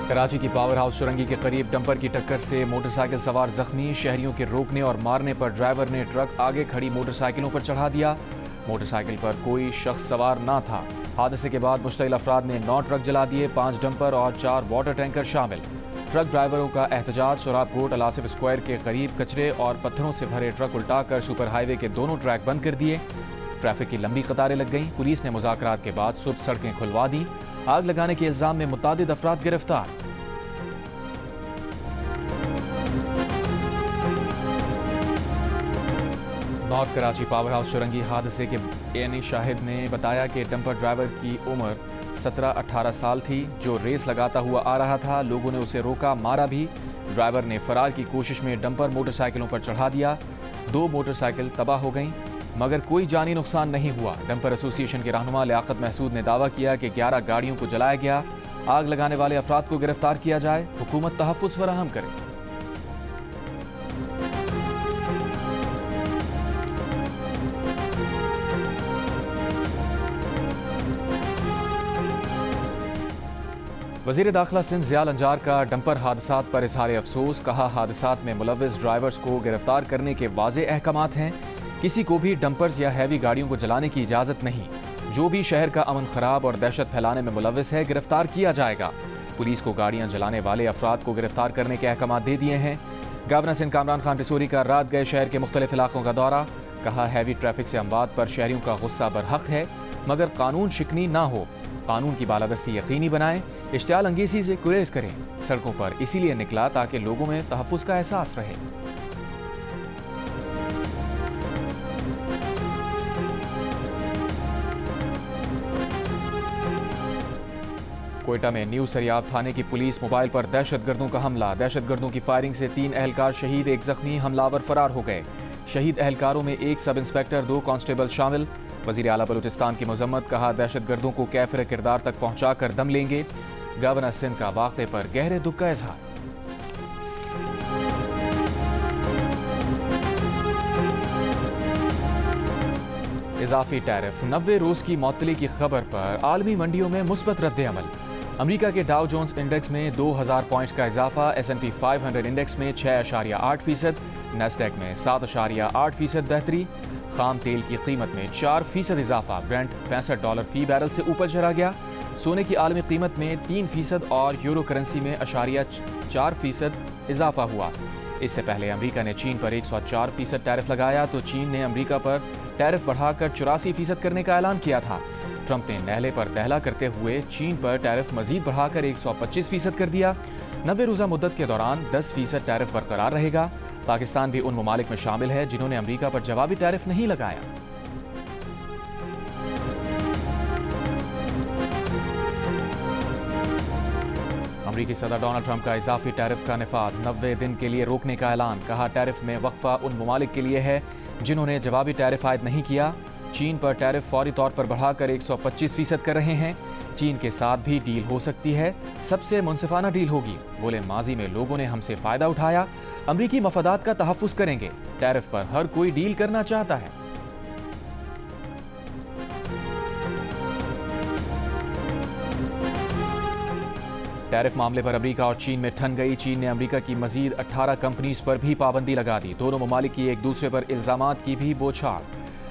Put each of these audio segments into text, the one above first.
कराची की power house सुरंगी के करीब डंपर की टक्कर से मोटरसाइकिल सवार जख्मी। शहरियों के रोकने और मारने पर ड्राइवर ने ट्रक आगे खड़ी मोटरसाइकिलों पर चढ़ा दिया। मोटरसाइकिल पर कोई शख्स सवार न था। हादसे के बाद मुश्तइल अफराद ने 9 ट्रक जला दिए, 5 डंपर और 4 वाटर टैंकर शामिल। ट्रक ड्राइवरों का एहतजाज। सोराबकोट अलासिफ स्क्वायर के करीब कचरे और पत्थरों से भरे ट्रक उल्टाकर सुपर हाईवे के दोनों ट्रैक बंद कर दिए। ट्रैफिक की लंबी कतारें लग गईं। पुलिस ने मुज़ाकरात के बाद सुबह सड़कें खुलवा दी। आग लगाने के इल्जाम में मुतअद्दिद अफराद गिरफ्तार। नॉर्थ कराची पावर हाउस सुरंगी हादसे के एएनई शाहिद ने बताया कि डंपर ड्राइवर की उम्र 17-18 साल थी, जो रेस लगाता हुआ आ रहा था। लोगों ने उसे रोका, मारा भी। ड्राइवर ने फरार की कोशिश में डंपर मोटरसाइकिलों पर चढ़ा दिया। 2 मोटरसाइकिल तबाह हो गईं, मगर कोई जानी नुकसान नहीं हुआ। डंपर एसोसिएशन के रहनुमा लियाकत महसूद ने दावा किया कि 11 गाड़ियों को जलाया गया। आग लगाने वाले अफराद को गिरफ्तार किया जाए। हुकूमत तहफ़्फ़ुज़ फराहम करे। वज़ीर दाखिला सिंध ज़ियाल अंजार का डंपर हादसात पर इज़हार अफसोस। कहा, हादसात में मुलव्विस ड्राइवर्स को गिरफ्तार करने के वाज़े अहकामात हैं। किसी को भी डंपर्स या हैवी गाड़ियों को जलाने की इजाज़त नहीं। जो भी शहर का अमन खराब और दहशत फैलाने में मुलव्विस है, गिरफ्तार किया जाएगा। पुलिस को गाड़ियाँ जलाने वाले अफराद को गिरफ्तार करने के अहकामात दे दिए हैं। गवर्नर सिंध कामरान खान रिसोरी का रात गए शहर के मुख्तलिफ इलाकों का दौरा। कहा, हैवी ट्रैफिक से अमवात पर शहरियों का गुस्सा बरहक है, मगर कानून शिकनी ना हो। कानून की बालादस्ती यकीनी बनाएं। इश्तियाल अंगेज़ी से गुरेज करें। सड़कों पर इसीलिए निकला ताकि लोगों में तहफ़्फ़ुज़ का एहसास रहे। कोयटा में न्यू सरियाब थाने की पुलिस मोबाइल पर दहशतगर्दों का हमला। दहशतगर्दों की फायरिंग से 3 अहलकार शहीद, 1 जख्मी। हमलावर फरार हो गए। शहीद अहलकारों में 1 सब इंस्पेक्टर, 2 कांस्टेबल शामिल। वज़ीर आला बलूचिस्तान की मज़म्मत। कहा, दहशतगर्दों को कैफ़िर किरदार तक पहुँचा कर दम लेंगे। गवर्नर सिंध का वाक़े पर गहरे दुख का इज़हार। इजाफी टैरिफ, 90 रोज़ की मअतली की खबर पर आलमी मंडियों में मुस्बत रद्द-ए-अमल। अमरीका के डाउ जोन्स इंडेक्स में 2000 पॉइंट्स का इजाफा। S&P 500 इंडेक्स में 6.8%, नैस्डैक में 7.8% बेहतरी। खाम तेल की कीमत में 4% इजाफा। ब्रेंट $65 फी बैरल से ऊपर चला गया। सोने की आलमी कीमत में 3% और यूरो करेंसी में 4% इजाफा हुआ। इससे पहले अमरीका ने चीन पर 104% टैरिफ लगाया, तो चीन ने अमरीका पर टैरिफ बढ़ाकर 84% करने का ऐलान किया था। ट्रंप ने नहले पर दहला करते हुए चीन पर टैरिफ मजीद बढ़ाकर 125% कर दिया। 90 रोज़ा मुद्दत के दौरान 10% टैरिफ बरकरार रहेगा। पाकिस्तान भी उन ममालिक में शामिल है जिन्होंने अमरीका पर जवाबी टैरिफ नहीं लगाया। अमरीकी सदर डोनाल्ड ट्रंप का इजाफी टैरिफ का निफाज 90 दिन के लिए रोकने का ऐलान। कहा, टैरिफ में वक्फा उन ममालिक के लिए है जिन्होंने जवाबी टैरिफ आयद नहीं किया। चीन पर टैरिफ फौरी तौर पर बढ़ाकर 125% कर रहे हैं। चीन के साथ भी डील हो सकती है, सबसे मुनसिफाना डील होगी। बोले, माजी में लोगों ने हमसे फ़ायदा उठाया, अमरीकी मफादात का तहफ़्फ़ुज़ करेंगे। टैरिफ पर हर कोई डील करना चाहता है। टैरिफ मामले पर अमरीका और चीन में ठन गई। चीन ने अमरीका की मजीद 18 कंपनीज पर भी पाबंदी लगा दी। दोनों ममालिक की एक दूसरे पर इल्ज़ामात की भी बौछार।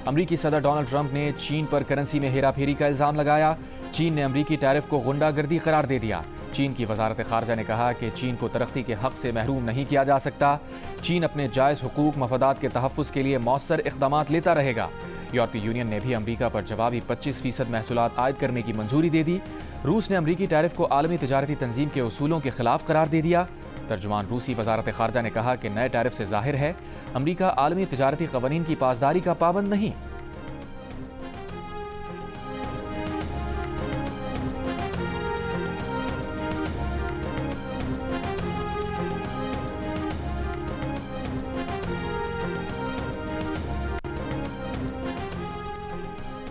अमरीकी सदर डोनाल्ड ट्रंप ने चीन पर करेंसी में हेरा फेरी का इल्ज़ाम लगाया। चीन ने अमरीकी टैरिफ को गुंडागर्दी करार दे दिया। चीन की वजारत खारजा ने कहा कि चीन को तरक्की के हक से महरूम नहीं किया जा सकता। चीन अपने जायज़ हुकूक मफादात के तहफ़्फ़ुज़ के लिए मौसर इक़दामात लेता रहेगा। यूरोपीय यूनियन ने भी अमरीका पर जवाबी 25% महसूलात आयद करने की मंजूरी दे दी। रूस ने अमरीकी टैरिफ को आलमी तिजारती तंजीम के उसूलों के खिलाफ करार दे दिया। तर्जुमान रूसी वजारत खारजा ने कहा कि नए टैरिफ से जाहिर है अमरीका आलमी तिजारती क़वानीन की पासदारी का पाबंद नहीं।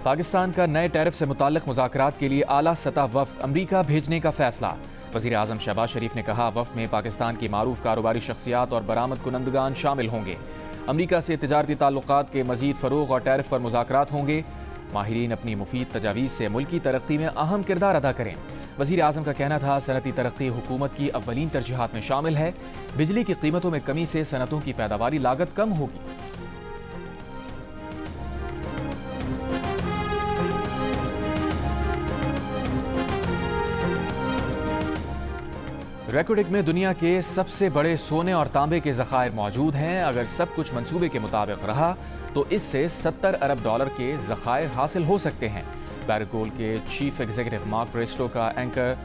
पाकिस्तान का नए टैरिफ से मुताल्लिक़ मुज़ाकरात के लिए आला सतह वफ़द अमरीका भेजने का फैसला। वज़ीर आज़म शहबाज शरीफ ने कहा, वफ़द में पाकिस्तान की मारूफ कारोबारी शख्सियात और बरामद कुनंदगान शामिल होंगे। अमरीका से तिजारती ताल्लुकात के मज़ीद फ़रोग़ और टैरिफ पर मुज़ाकरात होंगे। माहिरीन अपनी मुफीद तजावीज़ से मुल्क की तरक्की में अहम किरदार अदा करें। वज़ीर आज़म का कहना था सनती तरक्की हुकूमत की अव्वलीन तरजीहात में शामिल है। बिजली की कीमतों में कमी से सनतों की पैदावारी लागत कम होगी। रेकोडिक में दुनिया के सबसे बड़े सोने और तांबे के ज़खायर मौजूद हैं। अगर सब कुछ मंसूबे के मुताबिक रहा तो इससे 70 अरब डॉलर के ज़खायर हासिल हो सकते हैं। बैरक गोल्ड के चीफ एग्जीक्यूटिव मार्क ब्रिस्टो का एंकर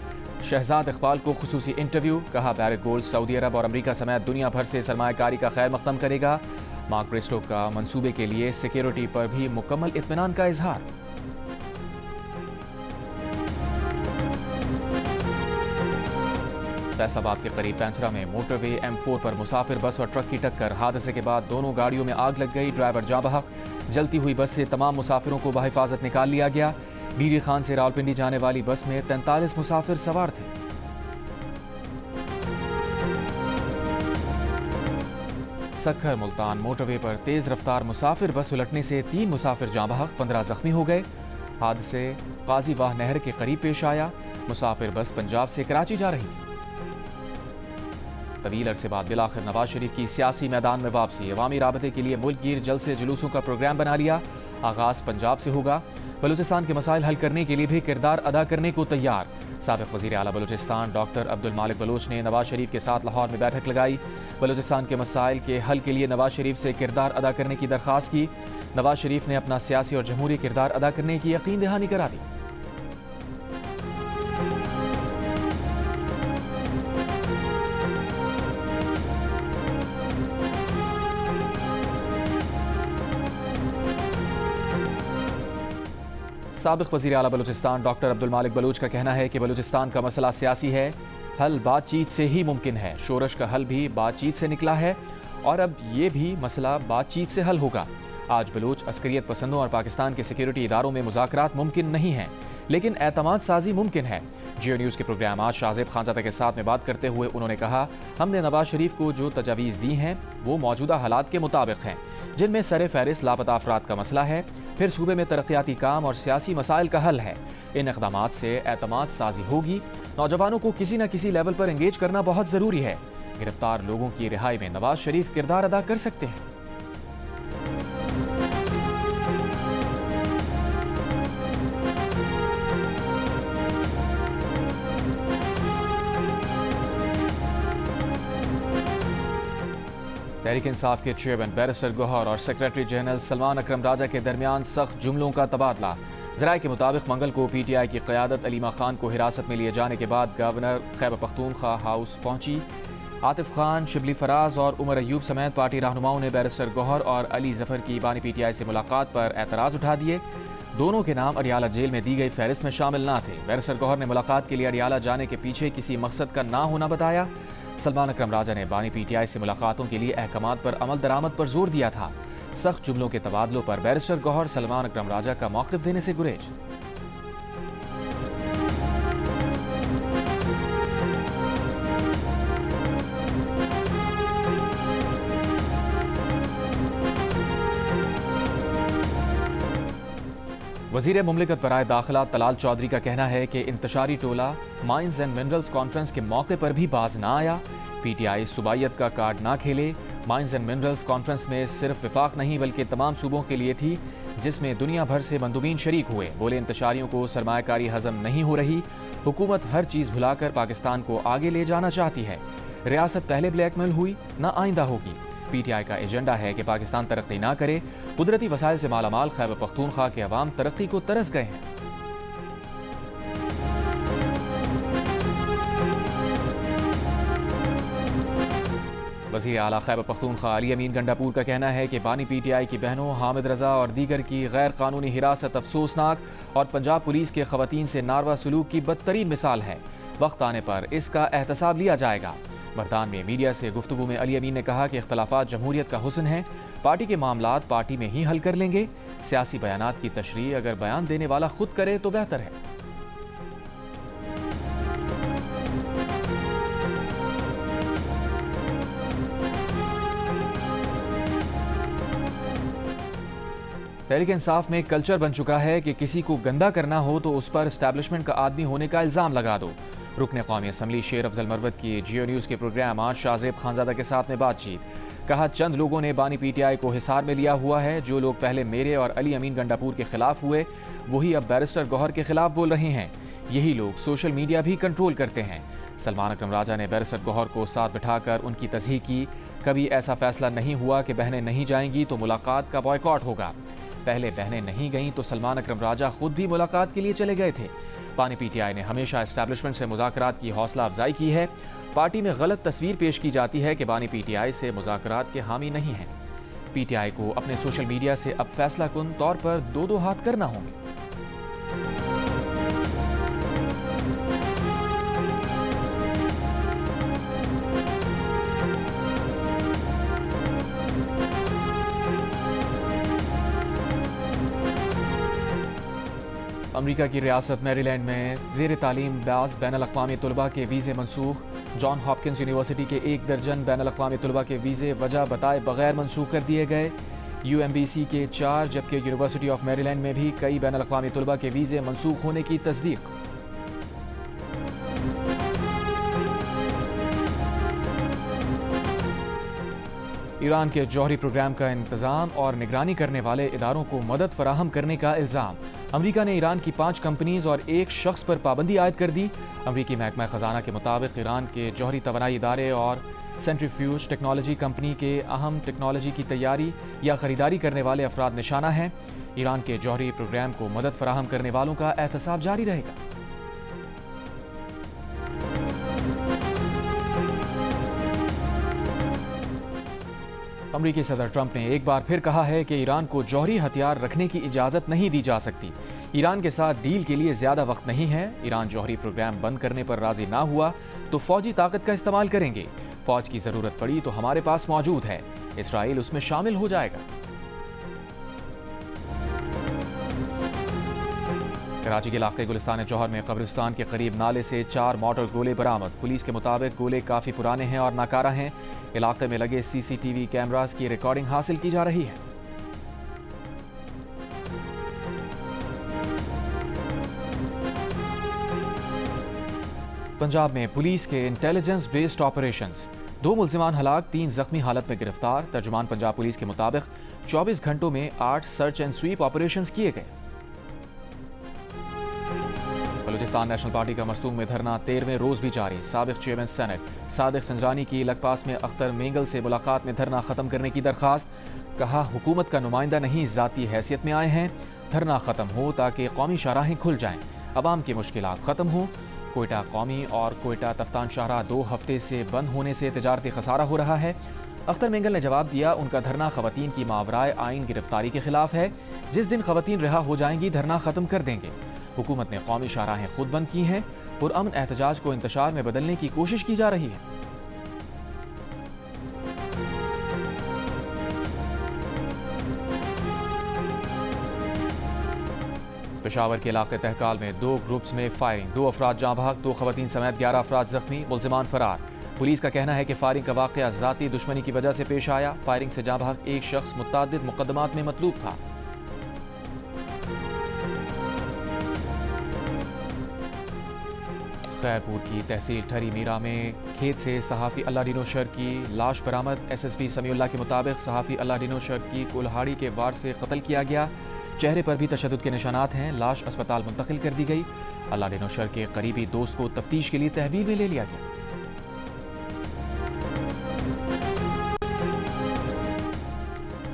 शहजाद इकबाल को खुसूसी इंटरव्यू। कहा, बैरक गोल्ड सऊदी अरब और अमेरिका समेत दुनिया भर से सरमायाकारी का खैर मकदम करेगा। मार्क ब्रिस्टो का मंसूबे के लिए सिक्योरिटी पर भी मुकम्मल इत्मीनान का इजहार। फैसलाबाद के करीब पैंसरा में मोटरवे M4 पर मुसाफिर बस और ट्रक की टक्कर। हादसे के बाद दोनों गाड़ियों में आग लग गई। ड्राइवर जाँ बहक। जलती हुई बस से तमाम मुसाफिरों को बहिफाजत निकाल लिया गया। डीजी खान से रावलपिंडी जाने वाली बस में 43 मुसाफिर सवार थे। सक्खर मुल्तान मोटरवे पर तेज रफ्तार मुसाफिर बस उलटने से 3 मुसाफिर जाँ बहक, 15 जख्मी हो गए। हादसे काजी वाह नहर के करीब पेश आया। मुसाफिर बस पंजाब से कराची जा रही थी। तवील अरसे बाद बिलाखिर नवाज शरीफ की सियासी मैदान में वापसी। अवामी राबते के लिए मुल्क गिर जलसे जुलूसों का प्रोग्राम बना लिया। आगाज पंजाब से होगा। बलूचिस्तान के मसाइल हल करने के लिए भी किरदार अदा करने को तैयार। साबिक वज़ीर आला बलूचिस्तान डॉक्टर अब्दुल मालिक बलोच ने नवाज शरीफ के साथ लाहौर में बैठक लगाई। बलूचिस्तान के मसाइल के हल के लिए नवाज शरीफ से किरदार अदा करने की दरख्वास्त की। नवाज शरीफ ने अपना सियासी और जमहूरी किरदार अदा करने की यकीन दहानी करा दी। साबिक वज़ीर आला बलूचिस्तान डॉक्टर अब्दुल मालिक बलोच का कहना है कि बलूचिस्तान का मसला सियासी है, हल बातचीत से ही मुमकिन है। शोरश का हल भी बातचीत से निकला है और अब ये भी मसला बातचीत से हल होगा। आज बलूच अस्करियत पसंदों और पाकिस्तान के सिक्योरिटी इदारों में मुज़ाकरात मुमकिन नहीं हैं, लेकिन एतमाद साजी मुमकिन है। जियो न्यूज़ के प्रोग्राम आज शाहजेब खानज़ादा के साथ में बात करते हुए उन्होंने कहा, हमने नवाज शरीफ को जो तजावीज़ दी हैं वो मौजूदा हालात के मुताबिक हैं, जिनमें सर फहरिस्त लापता अफराद का मसला है, फिर सूबे में तरक्याती काम और सियासी मसाइल का हल है। इन इक़दामात से एतमाद साजी होगी। नौजवानों को किसी न किसी लेवल पर एंगेज करना बहुत ज़रूरी है। गिरफ्तार लोगों की रिहाई में नवाज शरीफ किरदार अदा कर सकते हैं। तहरीक इंसाफ के चेयरमैन बैरिस्टर गौहर और सेक्रेटरी जनरल सलमान अकरम राजा के दरमियान सख्त जुमलों का तबादला। ज़राए के मुताबिक मंगल को PTI की क़यादत अलीमा खान को हिरासत में लिए जाने के बाद गवर्नर खैबर पख्तूनख्वा हाउस पहुंची। आतिफ खान, शिबली फराज और उमर अयूब समेत पार्टी रहनुमाओं ने बैरिस्टर गौहर और अली जफर की बानी PTI से मुलाकात पर एतराज़ उठा दिए। दोनों के नाम अडियाला जेल में दी गई फहरिस्त में शामिल ना थे। बैरिस्टर गौहर ने मुलाकात के लिए अडियाला जाने के पीछे किसी मकसद का ना होना बताया। सलमान अकरम राजा ने बानी PTI से मुलाकातों के लिए अहकामात पर अमल दरामद पर जोर दिया था। सख्त जुमलों के तबादलों पर बैरिस्टर गौहर सलमान अकरम राजा का मौक़िफ़ देने से गुरेज। वज़ीर मुमलिकत बराए दाखिला तलाल चौधरी का कहना है कि इंतशारी टोला माइंस एंड मिनरल्स कॉन्फ्रेंस के मौके पर भी बाज ना आया। PTI सुबाइयत का कार्ड ना खेले। माइंस एंड मिनरल्स कॉन्फ्रेंस में सिर्फ विफाक नहीं बल्कि तमाम सूबों के लिए थी, जिसमें दुनिया भर से मंदूबीन शरीक हुए। बोले, इंतशारियों को सरमायाकारी हजम नहीं हो रही। हुकूमत हर चीज़ भुलाकर पाकिस्तान को आगे ले जाना चाहती है। रियासत पहले ब्लैकमेल हुई, ना आइंदा होगी। PTI का एजेंडा है कि पाकिस्तान तरक्की ना करे। कुदरती वसाइल से मालामाल खैबर पख्तूनख्वा के अवाम तरक्की को तरस गए हैं। वज़ीर आला खैबर पख्तूनख्वा अली अमीन गंडापुर का कहना है कि बानी PTI की बहनों हामिद रजा और दीगर की गैर कानूनी हिरासत अफसोसनाक और पंजाब पुलिस के खवातीन से नारवा सलूक की बदतरीन मिसाल है। वक्त आने पर इसका एहतसाब लिया जाएगा। मर्दान में मीडिया से गुफ्तगू में अली अमीन ने कहा कि इख्तलाफात जमहूरियत का हुस्न है। पार्टी के मामलात पार्टी में ही हल कर लेंगे। सियासी बयानात की तशरीह अगर बयान देने वाला खुद करे तो बेहतर है। تحریک انصاف میں کلچر بن چکا ہے کہ کسی کو گندا کرنا ہو تو اس پر اسٹیبلشمنٹ کا آدمی ہونے کا الزام لگا دو۔ رکن قومی اسمبلی شیر افضل مروت کی جیو نیوز کے پروگرام آج شاہ زیب خانزادہ کے ساتھ میں بات چیت۔ کہا چند لوگوں نے بانی پی ٹی آئی کو حصار میں لیا ہوا ہے۔ جو لوگ پہلے میرے اور علی امین گنڈاپور کے خلاف ہوئے وہی اب بیرسٹر گوہر کے خلاف بول رہے ہیں۔ یہی لوگ سوشل میڈیا بھی کنٹرول کرتے ہیں۔ سلمان اکرم راجہ نے بیرسٹر گوہر کو ساتھ بٹھا کر ان کی تصحیح کی۔ کبھی ایسا فیصلہ نہیں ہوا کہ بہنیں نہیں جائیں گی تو ملاقات کا بائیکاٹ ہوگا۔ پہلے بہنیں نہیں گئیں تو سلمان اکرم راجہ خود بھی ملاقات کے لیے چلے گئے تھے۔ بانی پی ٹی آئی نے ہمیشہ اسٹیبلشمنٹ سے مذاکرات کی حوصلہ افزائی کی ہے۔ پارٹی میں غلط تصویر پیش کی جاتی ہے کہ بانی پی ٹی آئی سے مذاکرات کے حامی نہیں ہیں۔ پی ٹی آئی کو اپنے سوشل میڈیا سے اب فیصلہ کن طور پر دو ہاتھ کرنا ہوں گے۔ امریکہ کی ریاست میری لینڈ میں زیر تعلیم بعض بین الاقوامی طلباء کے ویزے منسوخ۔ جان ہاپکنز یونیورسٹی کے 1 درجن بین الاقوامی طلباء کے ویزے وجہ بتائے بغیر منسوخ کر دیے گئے۔ یو ایم بی سی کے 4 جبکہ یونیورسٹی آف میری لینڈ میں بھی کئی بین الاقوامی طلباء کے ویزے منسوخ ہونے کی تصدیق۔ ایران کے جوہری پروگرام کا انتظام اور نگرانی کرنے والے اداروں کو مدد فراہم کرنے کا الزام۔ امریکہ نے ایران کی 5 کمپنیز اور 1 شخص پر پابندی عائد کر دی۔ امریکی محکمہ خزانہ کے مطابق ایران کے جوہری توانائی ادارے اور سینٹریفیوج ٹیکنالوجی کمپنی کے اہم ٹیکنالوجی کی تیاری یا خریداری کرنے والے افراد نشانہ ہیں۔ ایران کے جوہری پروگرام کو مدد فراہم کرنے والوں کا احتساب جاری رہے گا۔ امریکی صدر ٹرمپ نے ایک بار پھر کہا ہے کہ ایران کو جوہری ہتھیار رکھنے کی اجازت نہیں دی جا سکتی۔ ایران کے ساتھ ڈیل کے لیے زیادہ وقت نہیں ہے۔ ایران جوہری پروگرام بند کرنے پر راضی نہ ہوا تو فوجی طاقت کا استعمال کریں گے۔ فوج کی ضرورت پڑی تو ہمارے پاس موجود ہے۔ اسرائیل اس میں شامل ہو جائے گا۔ کراچی کے علاقے گلستان جوہر میں قبرستان کے قریب نالے سے 4 مارٹر گولے برآمد۔ پولیس کے مطابق گولے کافی پرانے ہیں اور ناکارہ ہیں۔ علاقے میں لگے سی سی ٹی وی کیمراز کی ریکارڈنگ حاصل کی جا رہی ہے۔ پنجاب میں پولیس کے انٹیلیجنس بیسڈ آپریشنز، 2 ملزمان ہلاک، 3 زخمی حالت میں گرفتار۔ ترجمان پنجاب پولیس کے مطابق 24 گھنٹوں میں 8 سرچ اینڈ سویپ آپریشنز کیے گئے۔ بلوچستان نیشنل پارٹی کا مستونگ میں دھرنا 13ویں روز بھی جاری۔ سابق چیئرمین سینٹ صادق سنجرانی کی لکپاس میں اختر مینگل سے ملاقات میں دھرنا ختم کرنے کی درخواست۔ کہا حکومت کا نمائندہ نہیں، ذاتی حیثیت میں آئے ہیں۔ دھرنا ختم ہو تاکہ قومی شاہراہیں کھل جائیں، عوام کی مشکلات ختم ہوں۔ کوئٹہ قومی اور کوئٹہ تفتان شاہراہ 2 ہفتے سے بند ہونے سے تجارتی خسارہ ہو رہا ہے۔ اختر مینگل نے جواب دیا ان کا دھرنا خواتین کی ماورائے آئین گرفتاری کے خلاف ہے۔ جس دن خواتین رہا ہو جائیں گی دھرنا ختم کر دیں گے۔ حکومت نے قومی شاہراہیں خود بند کی ہیں۔ پرامن احتجاج کو انتشار میں بدلنے کی کوشش کی جا رہی ہے۔ پشاور کے علاقے تہکال میں 2 گروپس میں فائرنگ، 2 افراد جاں بحق، 2 خواتین سمیت 11 افراد زخمی، ملزمان فرار۔ پولیس کا کہنا ہے کہ فائرنگ کا واقعہ ذاتی دشمنی کی وجہ سے پیش آیا۔ فائرنگ سے جاں بحق ایک شخص متعدد مقدمات میں مطلوب تھا۔ خیرپور کی تحصیل ٹھری میرا میں کھیت سے صحافی اللہ ڈینو شر کی لاش برآمد۔ ایس ایس پی سمیع اللہ کے مطابق صحافی اللہ ڈینو شر کی کلہاڑی کے وار سے قتل کیا گیا۔ چہرے پر بھی تشدد کے نشانات ہیں۔ لاش اسپتال منتقل کر دی گئی۔ اللہ ڈینو شر کے قریبی دوست کو تفتیش کے لیے تحویل میں لے لیا گیا۔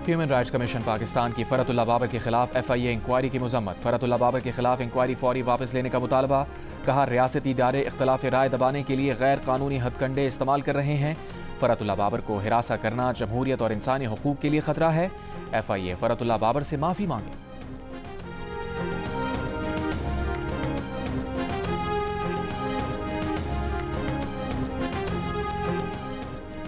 ہیومن رائٹس کمیشن پاکستان کی فرحت اللہ بابر کے خلاف ایف آئی اے انکوائری کی مذمت۔ فرحت اللہ بابر کے خلاف انکوائری فوری واپس لینے کا مطالبہ۔ کہا ریاستی ادارے اختلاف رائے دبانے کے لیے غیر قانونی ہتھ کنڈے استعمال کر رہے ہیں۔ فرحت اللہ بابر کو ہراساں کرنا جمہوریت اور انسانی حقوق کے لیے خطرہ ہے۔ ایف آئی اے فرحت اللہ بابر سے معافی مانگے۔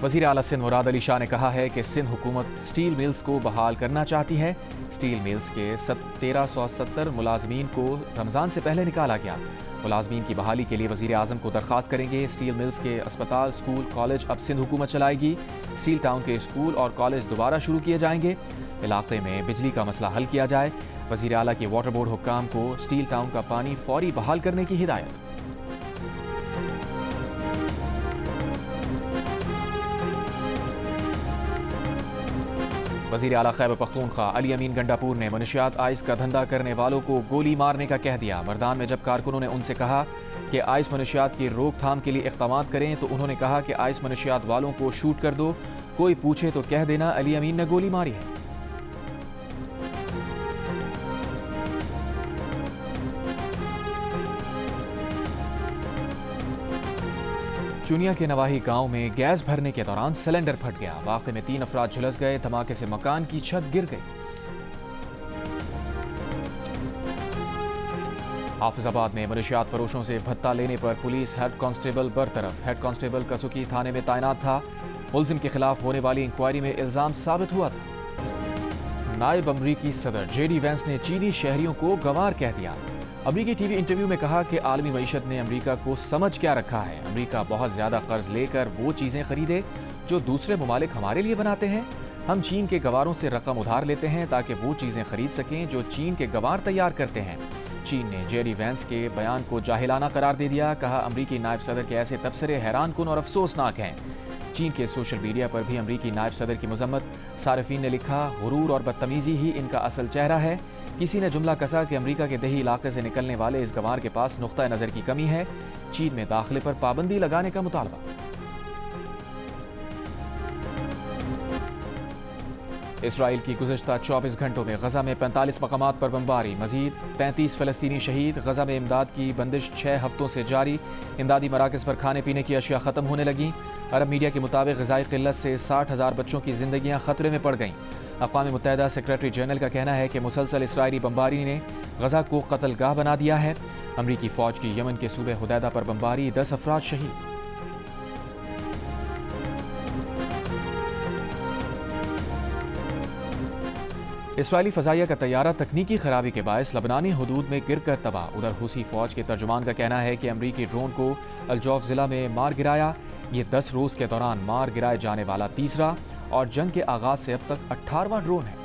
وزیر اعلیٰ سندھ مراد علی شاہ نے کہا ہے کہ سندھ حکومت سٹیل ملز کو بحال کرنا چاہتی ہے۔ اسٹیل ملز کے 1370 ملازمین کو رمضان سے پہلے نکالا گیا۔ ملازمین کی بحالی کے لیے وزیر اعظم کو درخواست کریں گے۔ اسٹیل ملز کے اسپتال، اسکول، کالج اب سندھ حکومت چلائے گی۔ اسٹیل ٹاؤن کے اسکول اور کالج دوبارہ شروع کیے جائیں گے۔ علاقے میں بجلی کا مسئلہ حل کیا جائے۔ وزیر اعلیٰ کی واٹر بورڈ حکام کو اسٹیل ٹاؤن کا پانی فوری بحال کرنے کی ہدایت۔ وزیر اعلیٰ خیبر پختونخوا علی امین گنڈاپور نے منشیات آئس کا دھندا کرنے والوں کو گولی مارنے کا کہہ دیا۔ مردان میں جب کارکنوں نے ان سے کہا کہ آئس منشیات کی روک تھام کے لیے اقدامات کریں تو انہوں نے کہا کہ آئس منشیات والوں کو شوٹ کر دو، کوئی پوچھے تو کہہ دینا علی امین نے گولی ماری ہے۔ چونیا کے نواحی گاؤں میں گیس بھرنے کے دوران سلنڈر پھٹ گیا۔ واقعے میں 3 افراد جھلس گئے۔ دھماکے سے مکان کی چھت گر گئی۔ حافظ آباد میں منشیات فروشوں سے بھتہ لینے پر پولیس ہیڈ کانسٹیبل برطرف۔ ہیڈ کانسٹیبل کسوکی تھانے میں تعینات تھا۔ ملزم کے خلاف ہونے والی انکوائری میں الزام ثابت ہوا تھا۔ نائب امریکی صدر جے ڈی وینس نے چینی شہریوں کو گنوار کہہ دیا۔ امریکی ٹی وی انٹرویو میں کہا کہ عالمی معیشت نے امریکہ کو سمجھ کیا رکھا ہے۔ امریکہ بہت زیادہ قرض لے کر وہ چیزیں خریدے جو دوسرے ممالک ہمارے لیے بناتے ہیں۔ ہم چین کے گواروں سے رقم ادھار لیتے ہیں تاکہ وہ چیزیں خرید سکیں جو چین کے گوار تیار کرتے ہیں۔ چین نے جے ڈی وینس کے بیان کو جاہلانہ قرار دے دیا۔ کہا امریکی نائب صدر کے ایسے تبصرے حیران کن اور افسوسناک ہیں۔ چین کے سوشل میڈیا پر بھی امریکی نائب صدر کی مذمت۔ صارفین نے لکھا غرور اور بدتمیزی ہی ان کا اصل چہرہ ہے۔ کسی نے جملہ کسا کہ امریکہ کے دیہی علاقے سے نکلنے والے اس گوار کے پاس نقطہ نظر کی کمی ہے۔ چین میں داخلے پر پابندی لگانے کا مطالبہ۔ اسرائیل کی گزشتہ 24 گھنٹوں میں غزہ میں 45 مقامات پر بمباری، مزید 35 فلسطینی شہید۔ غزہ میں امداد کی بندش 6 ہفتوں سے جاری۔ امدادی مراکز پر کھانے پینے کی اشیاء ختم ہونے لگیں۔ عرب میڈیا کے مطابق غذائی قلت سے 60,000 بچوں کی زندگیاں خطرے میں پڑ گئیں۔ اقوام متحدہ سیکریٹری جنرل کا کہنا ہے کہ مسلسل اسرائیلی بمباری نے غزہ کو قتل گاہ بنا دیا ہے۔ امریکی فوج کی یمن کے صوبے حدیدہ پر بمباری، 10 افراد شہید۔ اسرائیلی فضائیہ کا طیارہ تکنیکی خرابی کے باعث لبنانی حدود میں گر کر تباہ۔ ادھر حوثی فوج کے ترجمان کا کہنا ہے کہ امریکی ڈرون کو الجوف ضلع میں مار گرایا۔ یہ 10 روز کے دوران مار گرائے جانے والا تیسرا اور جنگ کے آغاز سے اب تک 18واں ڈرون ہے۔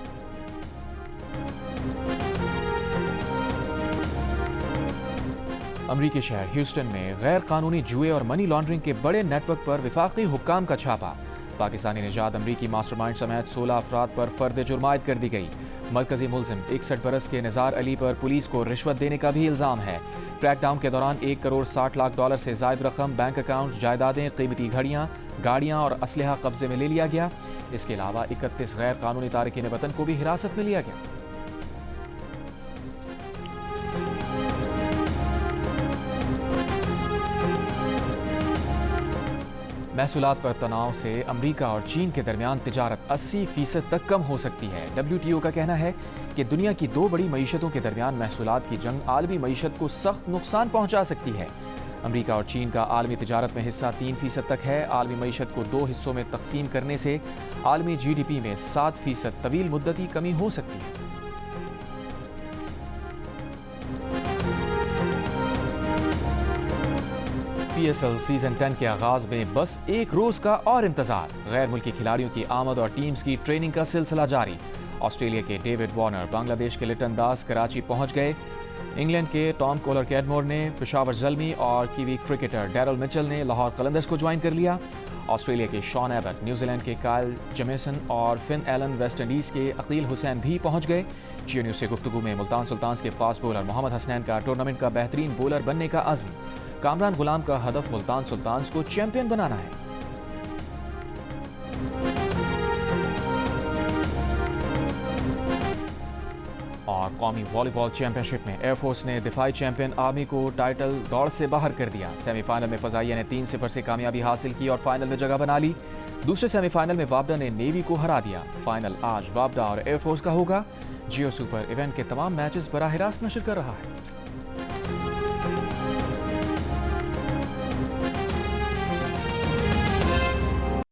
امریکی شہر ہیوسٹن میں غیر قانونی جوئے اور منی لانڈرنگ کے بڑے نیٹ ورک پر وفاقی حکام کا چھاپا۔ پاکستانی نژاد امریکی ماسٹر مائنڈ سمیت 16 افراد پر فرد جرم عائد کر دی گئی۔ مرکزی ملزم 61 برس کے نثار علی پر پولیس کو رشوت دینے کا بھی الزام ہے۔ کریک ڈاؤن کے دوران $1.60 سے زائد رقم، بینک اکاؤنٹ، جائیدادیں، قیمتی گھڑیاں، گاڑیاں اور اسلحہ قبضے میں لے لیا گیا۔ اس کے علاوہ 31 غیر قانونی تارکین وطن کو بھی حراست میں لیا گیا۔ محصولات پر تناؤ سے امریکہ اور چین کے درمیان تجارت 80% تک کم ہو سکتی ہے۔ WTO کا کہنا ہے کہ دنیا کی 2 بڑی معیشتوں کے درمیان محصولات کی جنگ عالمی معیشت کو سخت نقصان پہنچا سکتی ہے۔ امریکہ اور چین کا عالمی تجارت میں حصہ 3% تک ہے۔ عالمی معیشت کو 2 حصوں میں تقسیم کرنے سے عالمی GDP میں 7% طویل مدتی کمی ہو سکتی ہے۔ PSL سیزن 10 کے آغاز میں بس 1 روز کا اور انتظار۔ غیر ملکی کھلاڑیوں کی آمد اور ٹیمز کی ٹریننگ کا سلسلہ جاری۔ آسٹریلیا کے ڈیوڈ وارنر، بنگلہ دیش کے لٹن داس کراچی پہنچ گئے۔ انگلینڈ کے ٹام کولر کیڈمور نے پشاور زلمی اور کیوی کرکٹر ڈیرل مچل نے لاہور قلندرز کو جوائن کر لیا۔ آسٹریلیا کے شان ایبٹ، نیوزی لینڈ کے کائل جیمیسن اور فن ایلن، ویسٹ انڈیز کے عقیل حسین بھی پہنچ گئے۔ جیو نیوز سے گفتگو میں ملتان سلطانز کے فاسٹ بولر محمد حسنین کا ٹورنامنٹ کا بہترین بولر بننے کا عزم۔ کامران غلام کا ہدف ملتان سلطانز کو چیمپئن بنانا ہے۔ اور قومی والی بال چیمپئن شپ میں ایئر فورس نے دفاعی چیمپئن آرمی کو ٹائٹل دوڑ سے باہر کر دیا۔ سیمی فائنل میں فضائیہ نے 3-0 سے کامیابی حاصل کی اور فائنل میں جگہ بنا لی۔ دوسرے سیمی فائنل میں وابڈا نے نیوی کو ہرا دیا۔ فائنل آج وابڈا اور ایئر فورس کا ہوگا۔ جیو سپر ایونٹ کے تمام میچز براہ راست نشر کر رہا ہے۔